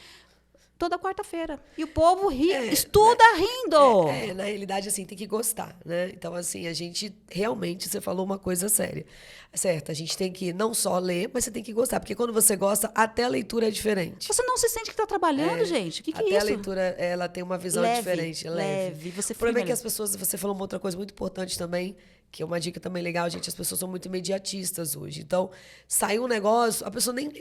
Toda quarta-feira. E o povo estuda rindo. Na realidade, assim, tem que gostar, né? Então, assim, a gente realmente, você falou uma coisa séria. Certo, a gente tem que não só ler, mas você tem que gostar. Porque quando você gosta, até a leitura é diferente. Você não se sente que está trabalhando, gente? O que é isso? Até a leitura, ela tem uma visão diferente. Leve. Você o problema é que as pessoas... Você falou uma outra coisa muito importante também, que é uma dica também legal, gente. As pessoas são muito imediatistas hoje. Então, saiu um negócio, a pessoa nem...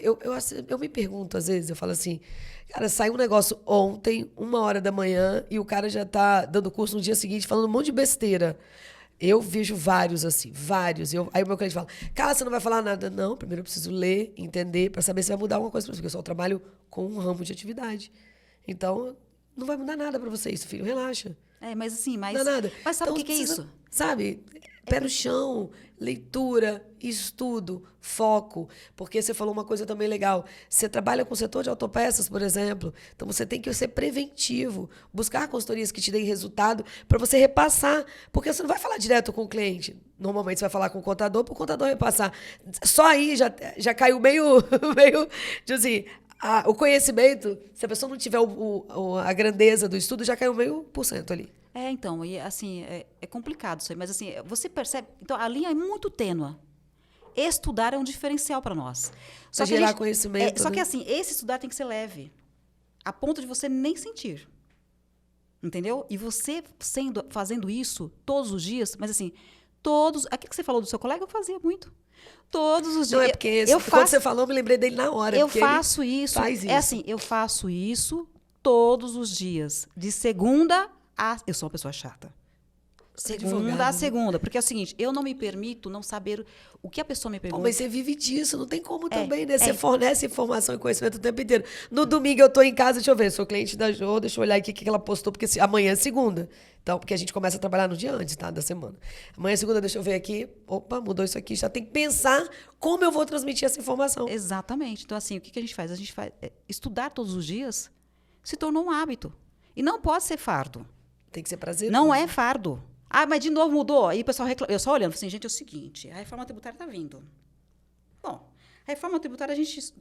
Eu me pergunto, às vezes, eu falo assim... Cara, saiu um negócio ontem, 1h da manhã, e o cara já tá dando curso no dia seguinte, falando um monte de besteira. Eu vejo vários, assim, vários. Aí o meu cliente fala, cara, você não vai falar nada. Não, primeiro eu preciso ler, entender, para saber se vai mudar alguma coisa para você, porque eu só trabalho com um ramo de atividade. Então, não vai mudar nada para você isso, filho, relaxa. Mas assim, não é nada. Mas sabe então, o que é isso? Sabe, pé no chão, leitura, estudo, foco. Porque você falou uma coisa também legal. Você trabalha com o setor de autopeças, por exemplo. Então, você tem que ser preventivo. Buscar consultorias que te deem resultado para você repassar. Porque você não vai falar direto com o cliente. Normalmente, você vai falar com o contador para o contador repassar. Só aí já caiu meio tipo assim... o conhecimento, se a pessoa não tiver a grandeza do estudo, já caiu 0,5% ali. Então, e assim, é complicado isso aí, mas assim, você percebe, então a linha é muito tênua. Estudar é um diferencial para nós. Só gerar conhecimento. Só que assim, esse estudar tem que ser leve, a ponto de você nem sentir. Entendeu? E você fazendo isso todos os dias, mas assim, aquilo que você falou do seu colega, eu fazia muito. Todos os dias. Não, é porque quando você falou, eu me lembrei dele na hora. Eu faço isso. É assim, eu faço isso todos os dias. De segunda a... Eu sou uma pessoa chata. Segunda a segunda. Porque é o seguinte, eu não me permito não saber o que a pessoa me pergunta. Mas você vive disso, não tem como também, né? Você fornece informação e conhecimento o tempo inteiro. No domingo eu tô em casa, deixa eu ver, sou cliente da Jo, deixa eu olhar aqui o que ela postou, porque amanhã é segunda. Então, porque a gente começa a trabalhar no dia antes, tá? Da semana. Amanhã é segunda, deixa eu ver aqui. Opa, mudou isso aqui. Já tem que pensar como eu vou transmitir essa informação. Exatamente. Então, assim, o que a gente faz? A gente faz estudar todos os dias se tornou um hábito. E não pode ser fardo. Tem que ser prazeroso. Não é fardo. Mas de novo mudou. Aí o pessoal reclama. Eu só olhando, assim, gente, é o seguinte, a reforma tributária está vindo. Bom, a reforma tributária,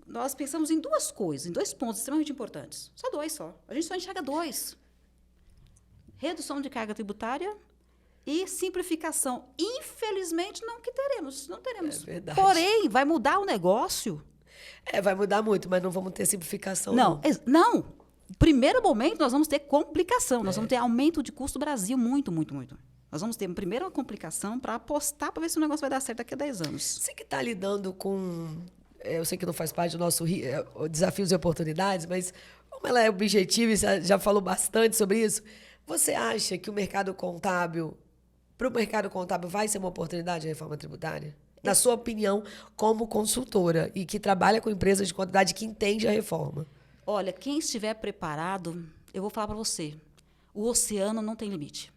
nós pensamos em duas coisas, em 2 pontos extremamente importantes. Só 2 só. A gente só enxerga 2. Redução de carga tributária e simplificação. Infelizmente, não teremos. É verdade. Porém, vai mudar o negócio. Vai mudar muito, mas não vamos ter simplificação. Não. Primeiro momento, nós vamos ter complicação. Nós vamos ter aumento de custo do Brasil, muito, muito, muito. Nós vamos ter, primeiro, uma complicação para apostar, para ver se o negócio vai dar certo daqui a 10 anos. Você que está lidando com... Eu sei que não faz parte do nosso desafios e oportunidades, mas como ela é objetiva e já falou bastante sobre isso, você acha que o mercado contábil, para o mercado contábil, vai ser uma oportunidade a reforma tributária? Na sua opinião, como consultora e que trabalha com empresas de contabilidade que entende a reforma. Olha, quem estiver preparado, eu vou falar para você, o oceano não tem limite.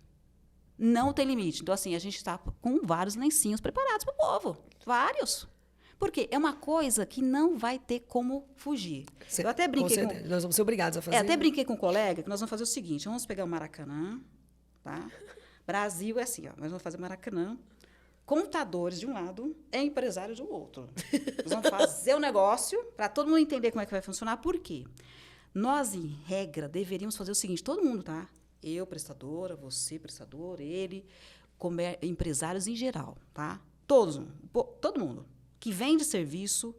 Não tem limite. Então, assim, a gente está com vários lencinhos preparados para o povo. Vários. Porque é uma coisa que não vai ter como fugir. Eu até brinquei com... Nós vamos ser obrigados a fazer. até brinquei com um colega que nós vamos fazer o seguinte, vamos pegar o Maracanã, tá? Brasil é assim, ó, nós vamos fazer o Maracanã, contadores de um lado e empresários do outro. Nós vamos fazer o negócio para todo mundo entender como é que vai funcionar. Por quê? Nós, em regra, deveríamos fazer o seguinte, todo mundo, tá? Eu, prestadora, você, prestador, ele, empresários em geral, tá? Todos, todo mundo que vende serviço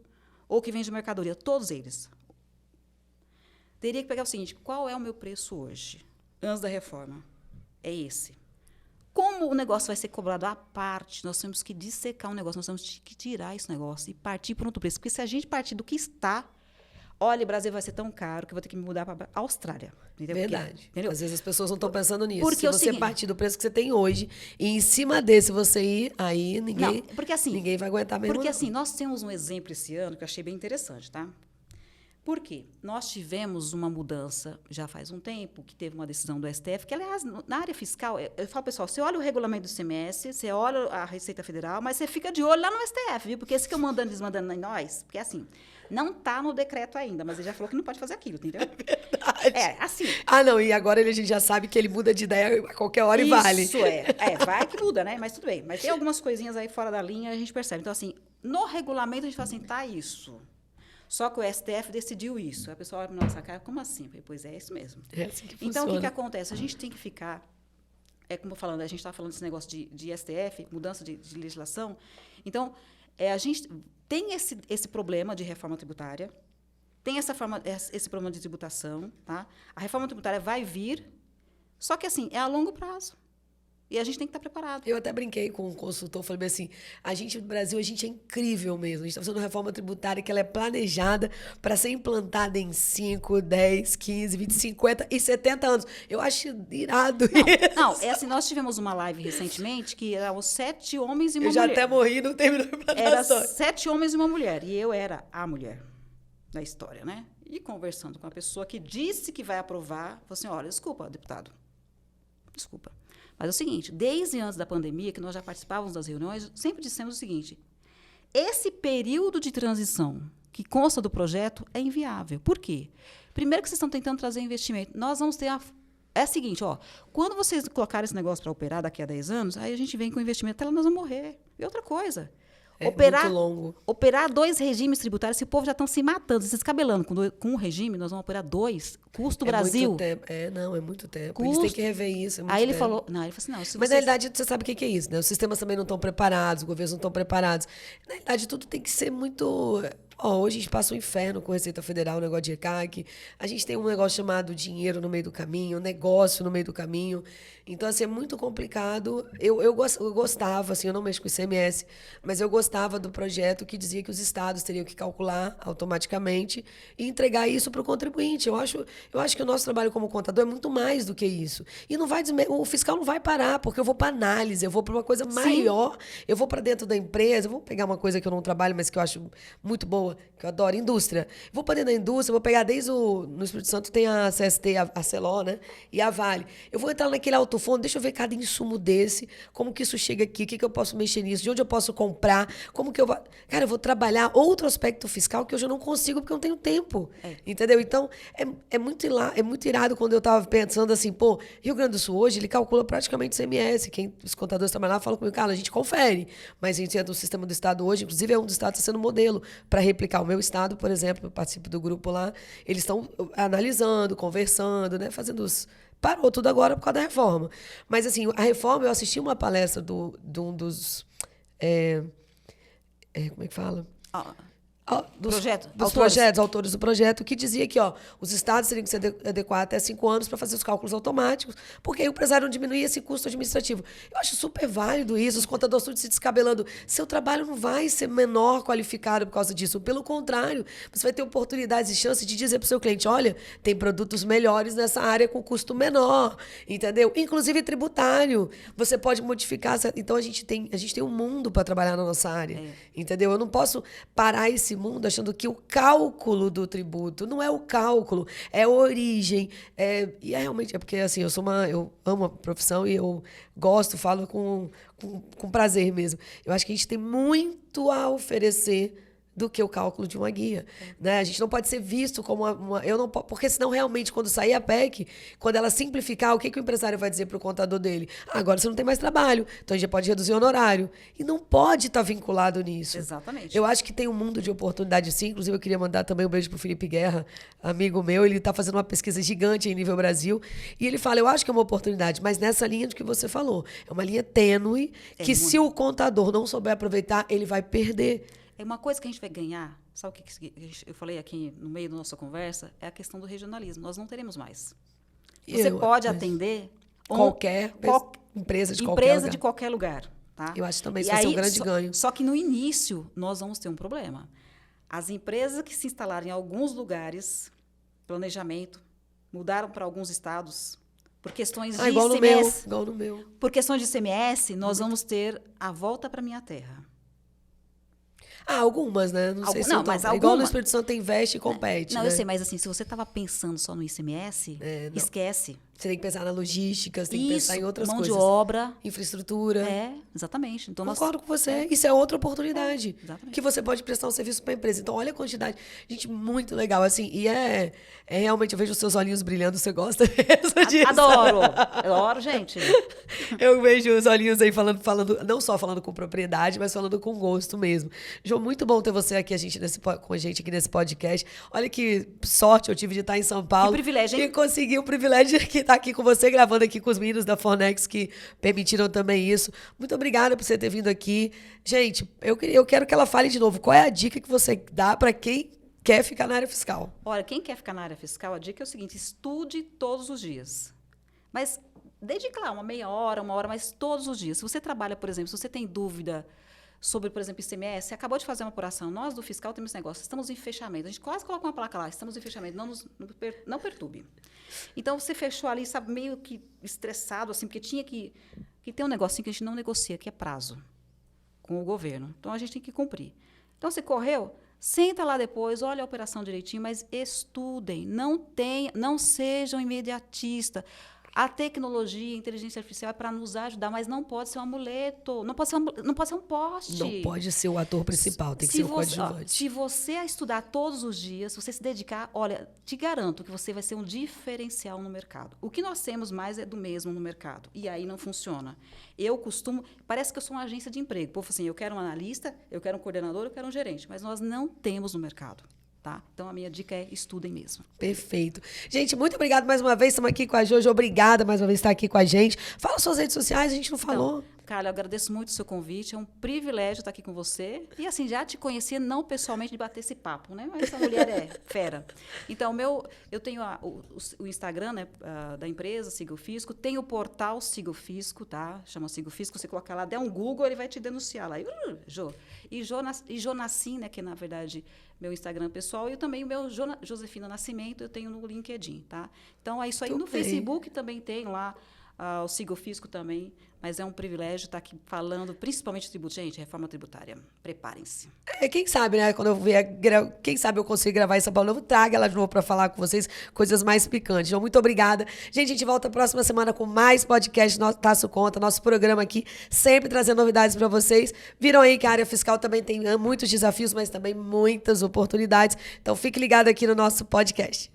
ou que vende mercadoria, todos eles. Teria que pegar o seguinte, qual é o meu preço hoje, antes da reforma? É esse. Como o negócio vai ser cobrado à parte, nós temos que dissecar o negócio, nós temos que tirar esse negócio e partir para outro preço. Porque se a gente partir do que está, olha, o Brasil vai ser tão caro que eu vou ter que me mudar para a Austrália. Entendeu? Verdade. Entendeu? Às vezes as pessoas não estão pensando nisso. Porque se é o você seguinte, partir do preço que você tem hoje e em cima desse você ir, aí ninguém, não, porque assim, ninguém vai aguentar mesmo. Porque não. assim, nós temos um exemplo esse ano que eu achei bem interessante, tá? Por quê? Nós tivemos uma mudança já faz um tempo, que teve uma decisão do STF, que, aliás, na área fiscal, eu falo, pessoal, você olha o regulamento do ICMS, você olha a Receita Federal, mas você fica de olho lá no STF, viu? Porque esse que eu mandando, desmandando em nós, porque assim, não está no decreto ainda, mas ele já falou que não pode fazer aquilo, entendeu? É verdade. É, assim. Ah, não, e agora a gente já sabe que ele muda de ideia a qualquer hora e vale. Isso, vai que muda, né? Mas tudo bem. Mas tem algumas coisinhas aí fora da linha, a gente percebe. Então, assim, no regulamento a gente fala assim, tá isso. Só que o STF decidiu isso. A pessoa olha para nossa cara, como assim? Eu falei, pois é isso mesmo. É assim que Então, o funciona. que acontece? A gente tem que ficar... como eu falando, a gente estava falando desse negócio de STF, mudança de legislação. Então, a gente tem esse problema de reforma tributária, tem esse problema de tributação. Tá? A reforma tributária vai vir, só que, assim, é a longo prazo. E a gente tem que estar preparado. Eu até brinquei com um consultor, falei bem assim, a gente no Brasil, a gente é incrível mesmo. A gente está fazendo uma reforma tributária que ela é planejada para ser implantada em 5, 10, 15, 20, 50 e 70 anos. Eu acho irado isso. Não, assim, nós tivemos uma live recentemente que eram 7 homens e uma Eu já mulher. até morri e não terminou a Era implantação. 7 homens e uma mulher. E eu era a mulher da história, né? E conversando com a pessoa que disse que vai aprovar, falou assim, olha, desculpa, deputado. Desculpa. Mas é o seguinte, desde antes da pandemia, que nós já participávamos das reuniões, sempre dissemos o seguinte, esse período de transição que consta do projeto é inviável. Por quê? Primeiro que vocês estão tentando trazer investimento. Nós vamos ter É o seguinte, ó, quando vocês colocarem esse negócio para operar daqui a 10 anos, aí a gente vem com investimento, até lá nós vamos morrer. E outra coisa, É muito longo. Operar 2 regimes tributários, esse povo já estão se matando, se descabelando. Com um regime, nós vamos operar 2. Custo Brasil. Muito tempo. É muito tempo. Custo. Eles têm que rever isso. É muito Aí ele tempo. falou, ele falou assim, não, se Mas, vocês... na realidade, você sabe o que é isso, né? Os sistemas também não estão preparados, os governos não estão preparados. Na realidade, tudo tem que ser muito... hoje a gente passa um inferno com a Receita Federal, o negócio de ECAC. A gente tem um negócio chamado dinheiro no meio do caminho, negócio no meio do caminho. Então, assim, é muito complicado. Eu gostava, assim, eu não mexo com o ICMS, mas eu gostava do projeto que dizia que os estados teriam que calcular automaticamente e entregar isso para o contribuinte. Eu acho que o nosso trabalho como contador é muito mais do que isso. E não vai o fiscal não vai parar, porque eu vou para análise, eu vou para uma coisa maior, eu vou para dentro da empresa, eu vou pegar uma coisa que eu não trabalho, mas que eu acho muito boa, que eu adoro, indústria. Eu vou para dentro da indústria, eu vou pegar no Espírito Santo tem a CST, a Celó, né? E a Vale. Eu vou entrar naquele alto-fundo, deixa eu ver cada insumo desse, como que isso chega aqui, o que eu posso mexer nisso, de onde eu posso comprar, como que eu vou... Cara, eu vou trabalhar outro aspecto fiscal que hoje eu não consigo porque eu não tenho tempo. Entendeu? Então, é muito irado quando eu estava pensando assim, pô, Rio Grande do Sul hoje, ele calcula praticamente o CMS. Os contadores trabalham lá falam comigo, cara, a gente confere. Mas a gente é do sistema do Estado hoje, inclusive é um dos estados que está sendo modelo para replicar. O meu estado, por exemplo, eu participo do grupo lá, eles estão analisando, conversando, né, fazendo os... Parou tudo agora por causa da reforma. Mas, assim, a reforma, eu assisti uma palestra de um dos... como é que fala? Dos projetos, autores do projeto, que dizia que os estados teriam que se adequar até 5 anos para fazer os cálculos automáticos, porque aí o empresário não diminuía esse custo administrativo. Eu acho super válido isso, os contadores todos se descabelando. Seu trabalho não vai ser menor qualificado por causa disso. Pelo contrário, você vai ter oportunidades e chances de dizer para o seu cliente, olha, tem produtos melhores nessa área com custo menor, entendeu? Inclusive tributário. Você pode modificar. Então, a gente tem um mundo para trabalhar na nossa área, entendeu? Eu não posso parar esse mundo achando que o cálculo do tributo não é o cálculo, é a origem. E realmente, porque assim, eu amo a profissão e eu gosto, falo com prazer mesmo. Eu acho que a gente tem muito a oferecer do que o cálculo de uma guia, né? A gente não pode ser visto como eu não porque senão realmente quando sair a PEC, quando ela simplificar, o que o empresário vai dizer para o contador dele? Agora você não tem mais trabalho, então a gente pode reduzir o honorário. E não pode estar vinculado nisso. Exatamente. Eu acho que tem um mundo de oportunidade sim, inclusive eu queria mandar também um beijo pro Felipe Guerra, amigo meu, ele está fazendo uma pesquisa gigante em nível Brasil, e ele fala, eu acho que é uma oportunidade, mas nessa linha de que você falou, é uma linha tênue, que se o contador não souber aproveitar, ele vai perder. É uma coisa que a gente vai ganhar, sabe o que eu falei aqui no meio da nossa conversa? É a questão do regionalismo. Nós não teremos mais. Você pode atender qualquer empresa de qualquer lugar. Tá? Eu acho também isso vai ser um grande ganho. Só que no início nós vamos ter um problema. As empresas que se instalaram em alguns lugares, planejamento, mudaram para alguns estados, por questões de ICMS. Igual no meu. Por questões de ICMS, nós vamos ter a volta para minha terra. Algumas, né? Não sei se mas igual no Espírito Santo tem investe e compete. Não, né? eu sei, mas assim, se você estava pensando só no ICMS, esquece. Você tem que pensar na logística, você tem que pensar em outras coisas. Mão de obra. Infraestrutura. Exatamente. Então, concordo com você. Isso é outra oportunidade. Exatamente. Que você pode prestar um serviço para a empresa. Então, olha a quantidade. Gente, muito legal. Assim, e realmente, eu vejo os seus olhinhos brilhando. Você gosta mesmo disso? Adoro, gente. Eu vejo os olhinhos aí falando, não só falando com propriedade, mas falando com gosto mesmo. Jô, muito bom ter você aqui, com a gente aqui nesse podcast. Olha que sorte eu tive de estar em São Paulo. Que privilégio, hein? E consegui o privilégio de estar aqui com você, gravando aqui com os meninos da Fornex, que permitiram também isso. Muito obrigada por você ter vindo aqui. Gente, eu quero que ela fale de novo. Qual é a dica que você dá para quem quer ficar na área fiscal? Olha, quem quer ficar na área fiscal, a dica é o seguinte, estude todos os dias. Mas dedique lá uma hora, mas todos os dias. Se você trabalha, por exemplo, se você tem dúvida sobre, por exemplo, ICMS, você acabou de fazer uma apuração. Nós, do fiscal, temos esse negócio. Estamos em fechamento. A gente quase coloca uma placa lá. Estamos em fechamento. Não perturbe. Então, você fechou ali, sabe, meio que estressado, assim, porque tinha que ter um negocinho que a gente não negocia, que é prazo com o governo. Então, a gente tem que cumprir. Então, você correu, senta lá depois, olha a operação direitinho, mas estudem. Não sejam imediatistas. A tecnologia, a inteligência artificial é para nos ajudar, mas não pode ser um amuleto, não pode ser um poste. Não pode ser o ator principal, tem que ser o coadjuvante. Se você estudar todos os dias, se você se dedicar, olha, te garanto que você vai ser um diferencial no mercado. O que nós temos mais é do mesmo no mercado, e aí não funciona. Parece que eu sou uma agência de emprego. O povo assim, eu quero um analista, eu quero um coordenador, eu quero um gerente, mas nós não temos no mercado. Tá? Então, a minha dica é estudem mesmo. Perfeito. Gente, muito obrigada mais uma vez. Estamos aqui com a Jojo. Obrigada mais uma vez por estar aqui com a gente. Fala suas redes sociais, a gente não falou. Carla, eu agradeço muito o seu convite. É um privilégio estar aqui com você. E, assim, já te conhecia, não pessoalmente, de bater esse papo, né? Mas essa mulher é fera. Então, eu tenho o Instagram, né, da empresa, Siga o Fisco. Tem o portal Siga o Fisco, tá? Chama Siga o Fisco. Você coloca lá, der um Google, ele vai te denunciar lá. Jô. E Jonassim, né, que na verdade meu Instagram pessoal, e também o meu Josefina Nascimento, eu tenho no LinkedIn, tá? Então, é isso aí. No Facebook também tem lá o Siga o Fisco também, mas é um privilégio estar aqui falando, principalmente de tributo. Gente, reforma tributária, preparem-se. Quem sabe, né? Quando eu vier, quem sabe eu consigo gravar em São Paulo, eu trago ela de novo para falar com vocês coisas mais picantes. Então, muito obrigada. Gente, a gente volta próxima semana com mais podcast Taço Conta, nosso programa aqui, sempre trazendo novidades para vocês. Viram aí que a área fiscal também tem muitos desafios, mas também muitas oportunidades. Então, fique ligado aqui no nosso podcast.